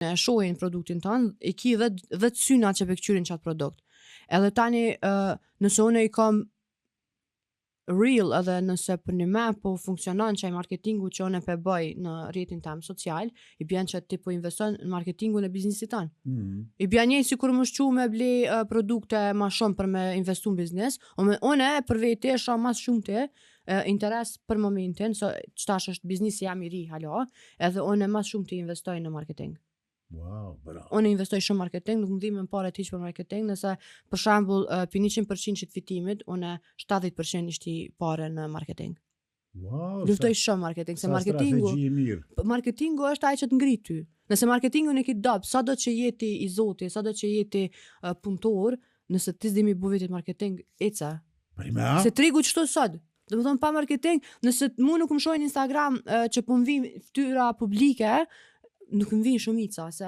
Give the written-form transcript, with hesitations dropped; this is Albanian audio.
e shohin produktin tonë, i ki 10 syna që pëkqyrin qatë produkt. Edhe tani, nëse unë i kam real edhe nëse për një me po funksionon që marketingu që unë e bëj në rrjetin tem social, i bjen që ti po investon në marketingun e biznisit tanë. I bjen një si kur më shqu me ble produkte ma shumë për me investu në biznes, unë për vete shumë mas shumë të interes për momentin, qëtash është biznisi jam i ri halo, edhe unë mas shumë të investoj në marketing. Wow, bravo. Unë investoj shumë marketing, nuk më dhimë në pare tiq për marketing, nëse për shembull për 100% që të fitimit, unë 70% ishti pare në marketing. Wow, Luftoj shumë marketing, se marketingu është ai që të ngrit ty. Nëse marketingu në kitë dopë, sa do që jeti i zoti, sa do që jeti punëtor, nëse ti s'dimi bu vetit marketing, eca. Se trigu qëto sot. Do më thonë pa marketing, nëse mu nuk më shojnë Instagram që po më vijnë fytyra publike, nuk më vijnë shumica, se